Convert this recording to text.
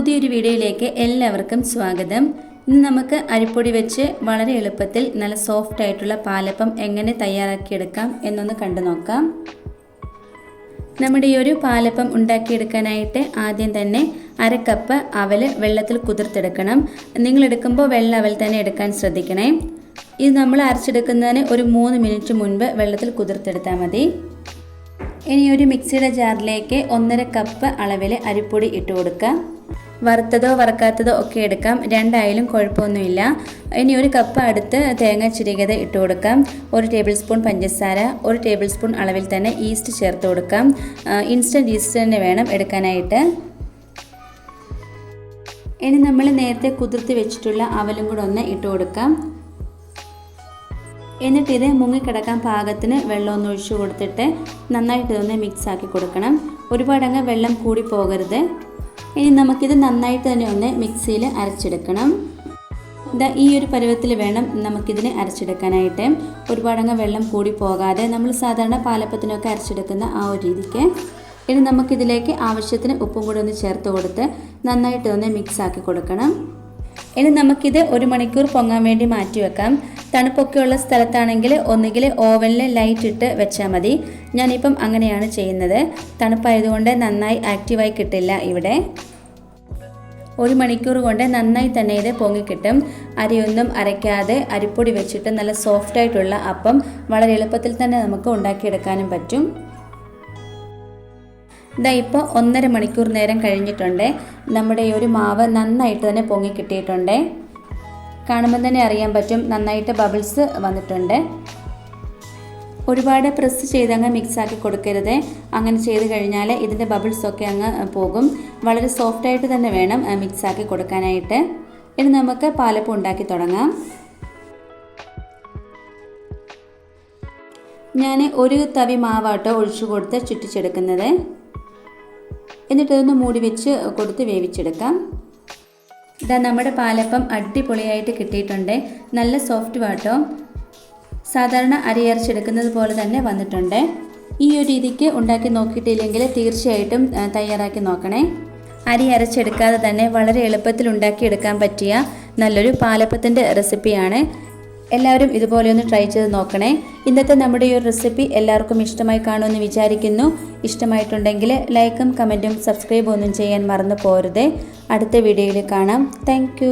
പുതിയൊരു വീഡിയോയിലേക്ക് എല്ലാവർക്കും സ്വാഗതം. ഇന്ന് നമുക്ക് അരിപ്പൊടി വെച്ച് വളരെ എളുപ്പത്തിൽ നല്ല സോഫ്റ്റ് ആയിട്ടുള്ള പാലപ്പം എങ്ങനെ തയ്യാറാക്കിയെടുക്കാം എന്നൊന്ന് കണ്ടു നോക്കാം. നമ്മുടെ ഈ ഒരു പാലപ്പം ഉണ്ടാക്കിയെടുക്കാനായിട്ട് ആദ്യം തന്നെ 1/2 കപ്പ് അവൽ വെള്ളത്തിൽ കുതിർത്തെടുക്കണം. നിങ്ങൾ എടുക്കുമ്പോൾ വെള്ള അവൽ തന്നെ എടുക്കാൻ ശ്രദ്ധിക്കണേ. ഇത് നമ്മൾ അരച്ചെടുക്കുന്നതിന് ഒരു 3 മിനിറ്റ് മുൻപ് വെള്ളത്തിൽ കുതിർത്തെടുത്താൽ മതി. ഇനി ഒരു മിക്സിയുടെ ജാറിലേക്ക് 1/2 കപ്പ് അളവിൽ അരിപ്പൊടി ഇട്ട് കൊടുക്കാം. വറുത്തതോ വറുക്കാത്തതോ ഒക്കെ എടുക്കാം, രണ്ടായാലും കുഴപ്പമൊന്നുമില്ല. ഇനി 1 കപ്പ് അടുത്ത് തേങ്ങ ചിരകിയത് ഇട്ട് കൊടുക്കാം. 1 ടേബിൾ സ്പൂൺ പഞ്ചസാര, 1 ടേബിൾ സ്പൂൺ അളവിൽ തന്നെ ഈസ്റ്റ് ചേർത്ത് കൊടുക്കാം. ഇൻസ്റ്റൻറ്റ് ഈസ്റ്റ് തന്നെ വേണം എടുക്കാനായിട്ട്. ഇനി നമ്മൾ നേരത്തെ കുതിർത്ത് വെച്ചിട്ടുള്ള അവലും കൂടെ ഒന്ന് ഇട്ട് കൊടുക്കാം. എന്നിട്ട് ഇത് മുങ്ങിക്കിടക്കാൻ പാകത്തിന് വെള്ളം ഒന്ന് ഒഴിച്ചു കൊടുത്തിട്ട് നന്നായിട്ട് ഇതൊന്ന് മിക്സ് ആക്കി കൊടുക്കണം. ഒരുപാടങ്ങ് വെള്ളം കൂടി പോകരുത്. ഇനി നമുക്കിത് നന്നായിട്ട് തന്നെ ഒന്ന് മിക്സിയിൽ അരച്ചെടുക്കണം. ഈ ഒരു പരുവത്തിൽ വേണം നമുക്കിതിനെ അരച്ചെടുക്കാനായിട്ട്. ഒരുപാടങ്ങ് വെള്ളം കൂടി പോകാതെ നമ്മൾ സാധാരണ പാലപ്പത്തിനൊക്കെ അരച്ചെടുക്കുന്ന ആ ഒരു രീതിക്ക്. ഇനി നമുക്കിതിലേക്ക് ആവശ്യത്തിന് ഉപ്പും കൂടി ഒന്ന് ചേർത്ത് കൊടുത്ത് നന്നായിട്ട് ഒന്ന് മിക്സ് ആക്കി കൊടുക്കണം. ഇനി നമുക്കിത് 1 മണിക്കൂർ പൊങ്ങാൻ വേണ്ടി മാറ്റി വെക്കാം. തണുപ്പൊക്കെയുള്ള സ്ഥലത്താണെങ്കിൽ ഒന്നുകിൽ ഓവനിൽ ലൈറ്റ് ഇട്ട് വെച്ചാൽ മതി. ഞാനിപ്പം അങ്ങനെയാണ് ചെയ്യുന്നത്. തണുപ്പായതുകൊണ്ട് നന്നായി ആക്റ്റീവായി കിട്ടില്ല. ഇവിടെ 1 മണിക്കൂർ കൊണ്ട് നന്നായി തന്നെ ഇത് പൊങ്ങിക്കിട്ടും. അരിയൊന്നും അരയ്ക്കാതെ അരിപ്പൊടി വെച്ചിട്ട് നല്ല സോഫ്റ്റായിട്ടുള്ള അപ്പം വളരെ എളുപ്പത്തിൽ തന്നെ നമുക്ക് ഉണ്ടാക്കിയെടുക്കാനും പറ്റും. ഇപ്പോൾ 1.5 മണിക്കൂർ നേരം കഴിഞ്ഞിട്ടുണ്ട്. നമ്മുടെ ഈ ഒരു മാവ് നന്നായിട്ട് തന്നെ പൊങ്ങി കിട്ടിയിട്ടുണ്ട്. കാണുമ്പോൾ തന്നെ അറിയാൻ പറ്റും നന്നായിട്ട് ബബിൾസ് വന്നിട്ടുണ്ട്. ഒരുപാട് പ്രസ് ചെയ്തങ്ങ് മിക്സാക്കി കൊടുക്കരുത്. അങ്ങനെ ചെയ്ത് കഴിഞ്ഞാൽ ഇതിൻ്റെ ബബിൾസൊക്കെ അങ്ങ് പോകും. വളരെ സോഫ്റ്റായിട്ട് തന്നെ വേണം മിക്സാക്കി കൊടുക്കാനായിട്ട്. ഇനി നമുക്ക് പാലപ്പം ഉണ്ടാക്കി തുടങ്ങാം. ഞാൻ 1 തവി മാവാട്ടോ ഒഴിച്ചു കൊടുത്ത് ചുറ്റിച്ചെടുക്കുന്നത്. എന്നിട്ട് ഇതൊന്ന് മൂടി വെച്ച് കൊടുത്ത് വേവിച്ചെടുക്കാം. നമ്മുടെ പാലപ്പം അടിപൊളിയായിട്ട് കിട്ടിയിട്ടുണ്ട്. നല്ല സോഫ്റ്റ് വാട്ടോ. സാധാരണ അരി അരച്ചെടുക്കുന്നത് പോലെ തന്നെ വന്നിട്ടുണ്ട്. ഈ ഒരു രീതിക്ക് ഉണ്ടാക്കി നോക്കിയിട്ടില്ലെങ്കിൽ തീർച്ചയായിട്ടും തയ്യാറാക്കി നോക്കണേ. അരി അരച്ചെടുക്കാതെ തന്നെ വളരെ എളുപ്പത്തിൽ ഉണ്ടാക്കിയെടുക്കാൻ പറ്റിയ നല്ലൊരു പാലപ്പത്തിൻ്റെ റെസിപ്പിയാണ്. എല്ലാവരും ഇതുപോലെ ഒന്ന് ട്രൈ ചെയ്ത് നോക്കണേ. ഇന്നത്തെ നമ്മുടെ ഈ ഒരു റെസിപ്പി എല്ലാവർക്കും ഇഷ്ടമായി കാണുമെന്ന് വിചാരിക്കുന്നു. ഇഷ്ടമായിട്ടുണ്ടെങ്കിൽ ലൈക്കും കമൻറ്റും സബ്സ്ക്രൈബും ഒന്നും ചെയ്യാൻ മറന്നു പോകരുത്. അടുത്ത വീഡിയോയിൽ കാണാം. താങ്ക്